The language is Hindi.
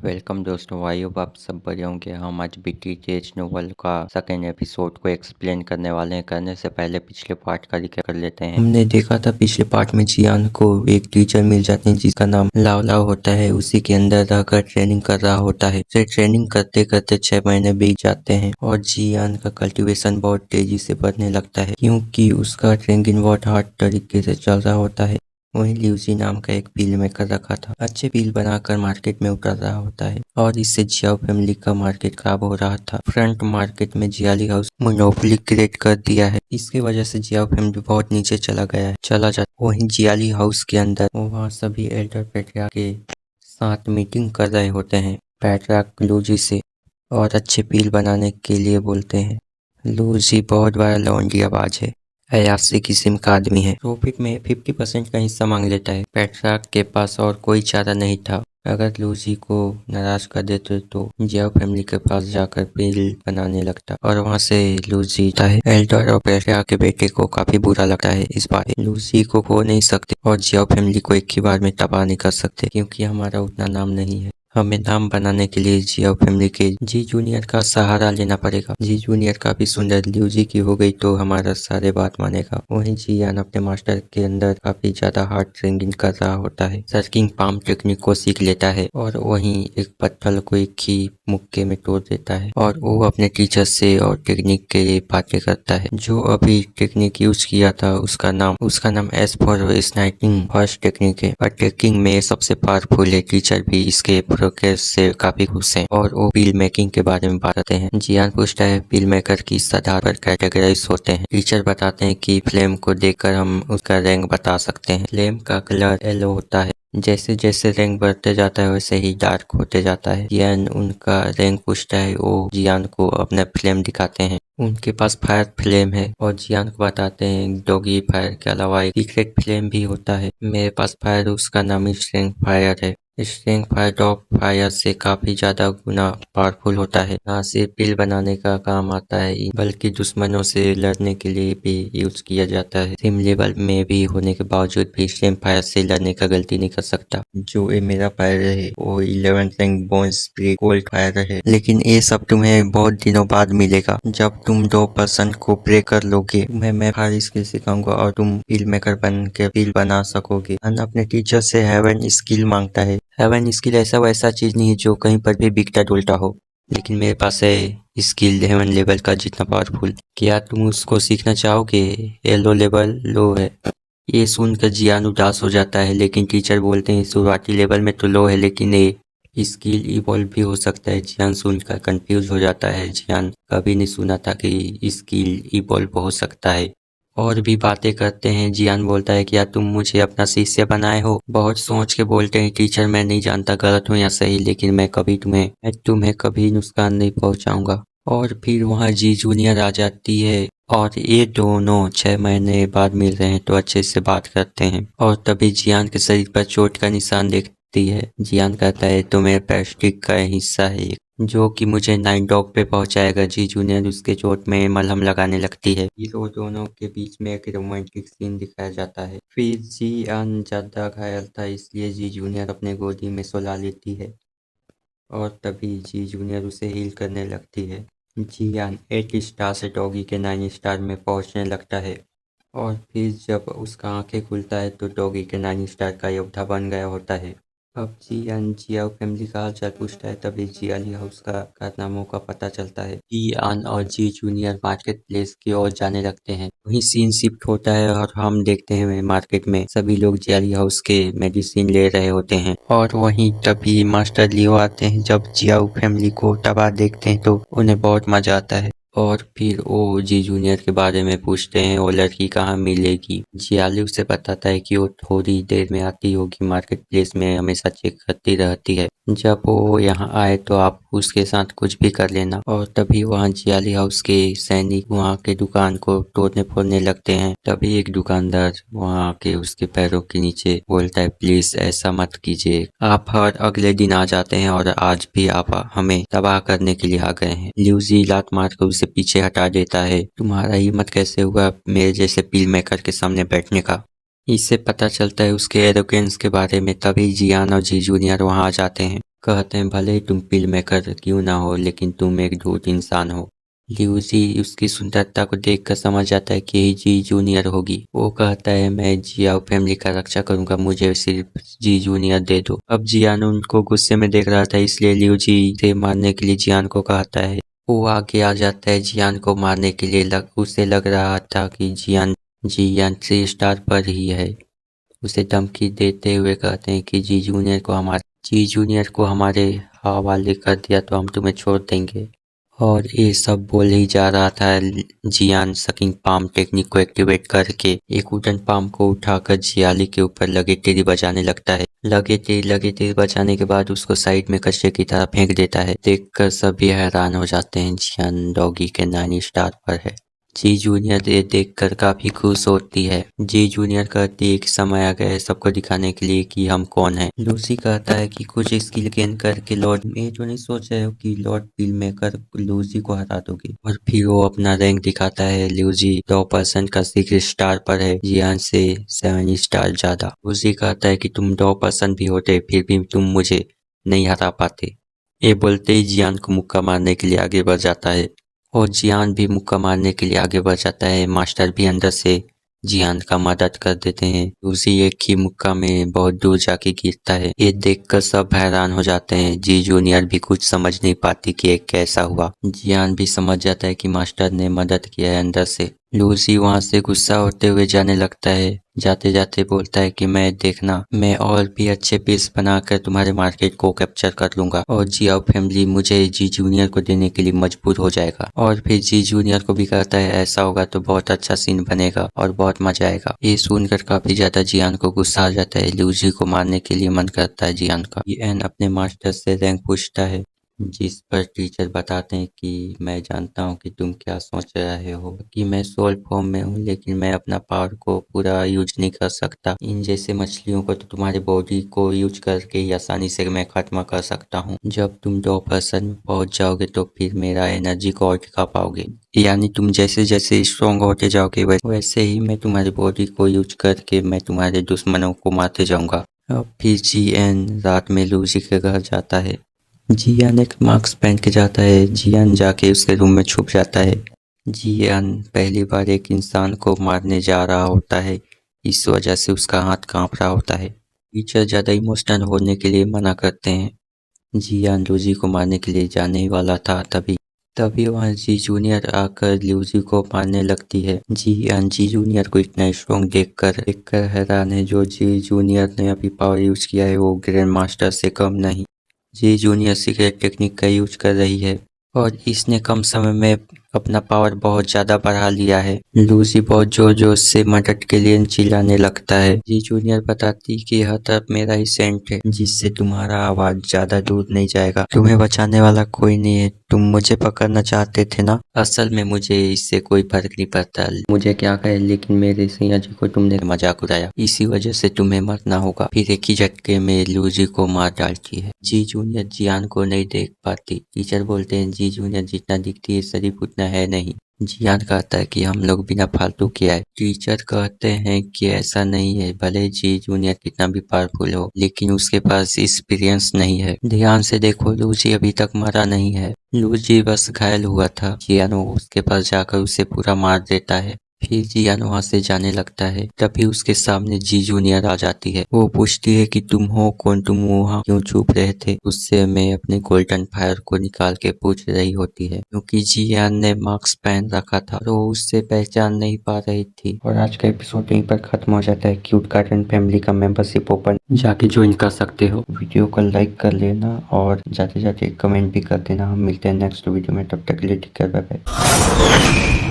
वेलकम दोस्तों, आई होप आप सब बढ़िया होंगे। हम आज BTTH नोवेल का सेकेंड एपिसोड को एक्सप्लेन करने वाले हैं। करने से पहले पिछले पार्ट का रिकैप कर लेते हैं। हमने देखा था पिछले पार्ट में जियान को एक टीचर मिल जाते हैं जिसका नाम लाओ लाओ होता है। उसी के अंदर रहकर ट्रेनिंग कर रहा होता है। उसे ट्रेनिंग करते करते 6 महीने बीत जाते हैं और जियान का कल्टीवेशन बहुत तेजी से बढ़ने लगता है क्योंकि उसका ट्रेनिंग बहुत हार्ड तरीके से चल रहा होता है। वहीं ल्यूसी नाम का एक पील मेकर रखा था। अच्छे पील बनाकर मार्केट में उतर रहा होता है और इससे जियाओ फैमिली का मार्केट खराब हो रहा था। फ्रंट मार्केट में जियाली हाउस मोनोपोली क्रिएट कर दिया है। इसकी वजह से जियाओ फैमिली बहुत नीचे चला जाता। वहीं जियाली हाउस के अंदर वहाँ सभी एल्डर पेट्रियार्क के साथ मीटिंग कर रहे होते हैं। पेट्रियार्क लूजी से और अच्छे पील बनाने के लिए बोलते हैं। लूजी बहुत बड़ा लौंडियाबाज है, अयासी किस्म का आदमी है। प्रॉफिट में 50% का हिस्सा मांग लेता है। पेट्रियार्क के पास और कोई चारा नहीं था। अगर लूसी को नाराज कर देते तो जियाओ फैमिली के पास जाकर पील बनाने लगता और वहाँ से लूसी एल्डर और पेट्रियार्क के बेटे को काफी बुरा लगता है इस बात पे। लूसी को खो नहीं सकते और जियाओ फैमिली को एक ही बार में तबाह नहीं कर सकते क्योंकि हमारा उतना नाम नहीं है। हमें नाम बनाने के लिए जियाओ फैमिली के जी जूनियर का सहारा लेना पड़ेगा। जी जूनियर काफी सुंदर ल्यूजी की हो गई तो हमारा सारे बात मानेगा। वहीं जियान अपने मास्टर के अंदर काफी ज्यादा हार्ड ट्रेनिंग कर रहा होता है। सर्किंग पाम टेक्निक को सीख लेता है और वहीं एक पत्थर को एक ही मुक्के में तोड़ देता है और वो अपने टीचर से और टेक्निक के लिए बातें करता है। जो अभी टेक्निक यूज किया था उसका नाम S for sniping first technique है। अटैकिंग में सबसे पावरफुल है। टीचर भी इसके प्रोग्रेस से काफी खुश हैं और वो पील मेकिंग के बारे में बात करते हैं। जियान पूछता है पील मेकर किस आधार पर कैटेगराइज होते हैं। टीचर बताते हैं कि फ्लेम को देखकर हम उसका रैंक बता सकते हैं। फ्लेम का कलर येलो होता है। जैसे जैसे रैंक बढ़ते जाता है वैसे ही डार्क होते जाता है। जियान उनका रैंक पूछता है। वो जियान को अपना फ्लेम दिखाते हैं। उनके पास फायर फ्लेम है और जियान को बताते हैं डॉगी फायर के अलावा एक सीक्रेट फ्लेम भी होता है। मेरे पास फायर, उसका नाम स्ट्रेंग फायर है। स्ट्रेंग फायर डॉग फायर से काफी ज्यादा गुना पावरफुल होता है। ना सिर्फ पील बनाने का काम आता है बल्कि दुश्मनों से लड़ने के लिए भी यूज किया जाता है। सेम लेवल में भी होने के बावजूद भी स्ट्रेंग फायर से लड़ने का गलती नहीं कर सकता। जो ये मेरा फायर है वो 11 rank bone spray gold fire है, लेकिन ये सब तुम्हें बहुत दिनों बाद मिलेगा जब तुम 2% को प्रे कर लोगे। तुम्हें मैं फायर स्किल सिखाऊंगा और तुम पील मेकर बन के पील बना सकोगे। अपने टीचर से हेवन स्किल मांगता है। हेवन स्किल ऐसा वैसा चीज नहीं है जो कहीं पर भी बिकता डोलता हो, लेकिन मेरे पास है स्किल हेवन लेवल का जितना पावरफुल। क्या तुम उसको सीखना चाहोगे? येलो लेवल लो है। ये सुनकर जियान उदास हो जाता है, लेकिन टीचर बोलते हैं शुरुआती लेवल में तो लो है लेकिन ये स्किल इवॉल्व भी हो सकता है। जियान सुनकर कंफ्यूज हो जाता है। जियान कभी नहीं सुना था कि स्किल इवॉल्व हो सकता है। और भी बातें करते हैं। जियान बोलता है क्या तुम मुझे अपना शिष्य बनाए हो? बहुत सोच के बोलते हैं टीचर मैं नहीं जानता गलत हूँ या सही, लेकिन मैं तुम्हें कभी नुकसान नहीं पहुंचाऊंगा। और फिर वहाँ जी जूनियर आ जाती है और ये दोनों 6 महीने बाद मिल रहे हैं तो अच्छे से बात करते हैं। और तभी जियान के शरीर पर चोट का निशान देखती है। जियान कहता है तो मेरे पैस्टिक का हिस्सा है जो कि मुझे 9 डॉग पे पहुंचाएगा। जी जूनियर उसके चोट में मलहम लगाने लगती है। हीरो दोनों के बीच में एक रोमांटिक सीन दिखाया जाता है। फिर जियान ज्यादा घायल था इसलिए जी जूनियर अपने गोदी में सुला लेती है और तभी जी जूनियर उसे हील करने लगती है। जियान 8 स्टार से डॉगी के 9 स्टार में पहुंचने लगता है और फिर जब उसका आंखें खुलता है तो डॉगी के 9 स्टार का योद्धा बन गया होता है। अब जियान जियाओ फैमिली का हालचाल पूछता है तभी जियाली हाउस का कारनामों का पता चलता है। जियान और जी जूनियर मार्केट प्लेस की ओर जाने लगते हैं। वहीं सीन शिफ्ट होता है और हम देखते हैं मार्केट में सभी लोग जियाली हाउस के मेडिसिन ले रहे होते हैं और वहीं तभी मास्टर लियो आते हैं। जब जियाओ फैमिली को तबाह देखते हैं तो उन्हें बहुत मजा आता है और फिर वो जी जूनियर के बारे में पूछते हैं वो लड़की कहाँ मिलेगी। जियाली उसे बताता है कि वो थोड़ी देर में आती होगी, मार्केट प्लेस में हमेशा चेक करती रहती है। जब वो यहाँ आए तो आप उसके साथ कुछ भी कर लेना। और तभी वहाँ जियाली हाउस के सैनिक वहाँ के दुकान को तोड़ने फोड़ने लगते हैं। तभी एक दुकानदार वहाँ के उसके पैरों के नीचे बोलता है प्लीज ऐसा मत कीजिए, आप हर अगले दिन आ जाते हैं और आज भी आप हमें तबाह करने के लिए आ गए हैं। ल्यूजी लात मार कर उसे पीछे हटा देता है। तुम्हारा हिम्मत कैसे हुआ मेरे जैसे पील मेकर के सामने बैठने का? इससे पता चलता है उसके एरोगेंस के बारे में। तभी जियान और जी जूनियर वहाँ आ जाते हैं कहते हैं भले ही तुम फिल्म मेकर क्यों ना हो लेकिन तुम एक धूर्त इंसान हो। ल्यूसी उसकी सुंदरता को देखकर समझ जाता है कि जी जूनियर होगी। वो कहता है मैं जियाओ फैमिली का रक्षा करूंगा, मुझे सिर्फ जी जूनियर दे दो। अब जियान उनको गुस्से में देख रहा था, इसलिए ल्यूजी से मारने के लिए जियान को कहता है। वो आगे आ जाता है जियान को मारने के लिए। उसे लग रहा था कि जियान जियान 3 स्टार पर ही है। उसे धमकी देते हुए कहते हैं कि जी जूनियर को हमारे हवाले कर दिया तो हम तुम्हें छोड़ देंगे। और ये सब बोल ही जा रहा था, जियान सकिंग पाम टेक्निक को एक्टिवेट करके एक वुडन पाम को उठाकर जियाली के ऊपर लगे तीर बजाने लगता है। लगे तीर बजाने के बाद उसको साइड में कचरे की तरह फेंक देता है। देखकर सभी हैरान हो जाते हैं, जियान डॉगी के 9 स्टार पर है। जी जूनियर ये देखकर काफी खुश होती है। जी जूनियर कहती है कि समय आ गया है सबको दिखाने के लिए कि हम कौन हैं। लूसी कहता है कि कुछ स्किल गेन करके लॉर्ड, मैं तो नहीं सोच रहे हो कि लॉर्ड फिल्म मेकर लूसी को हरा दोगे। और फिर वो अपना रैंक दिखाता है। लूसी 2% का 6 स्टार पर है, जियान से 7 स्टार ज्यादा। लूसी कहता है कि तुम 2% भी होते फिर भी तुम मुझे नहीं हरा पाते। ये बोलते ही जियान को मुक्का मारने के लिए आगे बढ़ जाता है और जियान भी मुक्का मारने के लिए आगे बढ़ जाता है। मास्टर भी अंदर से जियान का मदद कर देते हैं। उसी एक ही मुक्का में बहुत दूर जाके गिरता है। ये देखकर सब हैरान हो जाते हैं। जी जूनियर भी कुछ समझ नहीं पाती कि ये कैसा हुआ। जियान भी समझ जाता है कि मास्टर ने मदद किया है अंदर से। लूसी वहां से गुस्सा होते हुए जाने लगता है। जाते जाते बोलता है कि मैं और भी अच्छे पीस बनाकर तुम्हारे मार्केट को कैप्चर कर लूंगा और जियाओ फैमिली मुझे जी जूनियर को देने के लिए मजबूर हो जाएगा। और फिर जी जूनियर को भी कहता है ऐसा होगा तो बहुत अच्छा सीन बनेगा और बहुत मजा आएगा। ये सुनकर काफी ज्यादा जियान को गुस्सा आ जाता है। लूसी को मारने के लिए मन करता है जियान का। जियान अपने मास्टर से रैंक पूछता है, जिस पर टीचर बताते हैं कि मैं जानता हूँ कि तुम क्या सोच रहे हो कि मैं सोल फॉर्म में हूँ, लेकिन मैं अपना पावर को पूरा यूज नहीं कर सकता। इन जैसे मछलियों को तो तुम्हारे बॉडी को यूज करके ही आसानी से मैं खत्म कर सकता हूँ। जब तुम 2% में पहुंच जाओगे तो फिर मेरा एनर्जी को और टिका पाओगे। यानी तुम जैसे जैसे स्ट्रॉन्ग होते जाओगे वैसे ही मैं तुम्हारी बॉडी को यूज करके मैं तुम्हारे दुश्मनों को मारते जाऊंगा। अब फिर जीएन रात में लूसी के घर जाता है। जियान एक मास्क पहन के जाता है। जियान जाके उसके रूम में छुप जाता है। जियान पहली बार एक इंसान को मारने जा रहा होता है, इस वजह से उसका हाथ कांप रहा होता है। टीचर ज्यादा इमोशनल होने के लिए मना करते हैं। जियान लूजी को मारने के लिए जाने ही वाला था, तभी वहाँ जी जूनियर आकर लूजी को मारने लगती है। जियान जी जूनियर को इतना स्ट्रॉन्ग देखकर हैरान है। जो जी जूनियर ने अभी पावर यूज किया है वो ग्रैंड मास्टर से कम नहीं। जी जूनियर सीक्रेट टेक्निक का यूज कर रही है और इसने कम समय में अपना पावर बहुत ज्यादा बढ़ा लिया है। लूसी बहुत जोर जोर से मदद के लिए चिल्लाने लगता है। जी जूनियर बताती कि हर तरफ मेरा ही सेंट है जिससे तुम्हारा आवाज ज्यादा दूर नहीं जाएगा। तुम्हें बचाने वाला कोई नहीं है। तुम मुझे पकड़ना चाहते थे ना? असल में मुझे इससे कोई फर्क नहीं पड़ता मुझे क्या कहे, लेकिन मेरे सैया जी को तुमने मजाक उड़ाया, इसी वजह से तुम्हें मरना होगा। फिर एक ही झटके में लूजी को मार डालती है। जी जूनियर जियान को नहीं देख पाती। टीचर बोलते हैं जी जूनियर जितना दिखती है शरीफ उतना है नहीं। जियान कहता है कि हम लोग बिना फालतू के आए। टीचर कहते हैं कि ऐसा नहीं है, भले जी जूनियर कितना भी पावरफुल हो लेकिन उसके पास एक्सपीरियंस नहीं है। ध्यान से देखो, लूजी अभी तक मरा नहीं है, लूजी बस घायल हुआ था। जियान उसके पास जाकर उसे पूरा मार देता है। फिर जियान वहाँ से जाने लगता है। तभी उसके सामने जी जूनियर आ जाती है। वो पूछती है कि तुम हो कौन, तुम वहाँ क्यों छुप रहे थे? उससे मैं अपने गोल्डन फायर को निकाल के पूछ रही होती है, क्योंकि जियान ने मास्क पहन रखा था तो वो उससे पहचान नहीं पा रही थी। और आज का एपिसोड यहीं पर खत्म हो जाता है। क्यूट कार्टून फैमिली का मेंबरशिप ओपन जाके ज्वाइन कर सकते हो। वीडियो को लाइक कर लेना और जाते जाते कमेंट भी कर देना। हम मिलते हैं नेक्स्ट वीडियो में, तब तक के लिए टेक केयर, बाय बाय।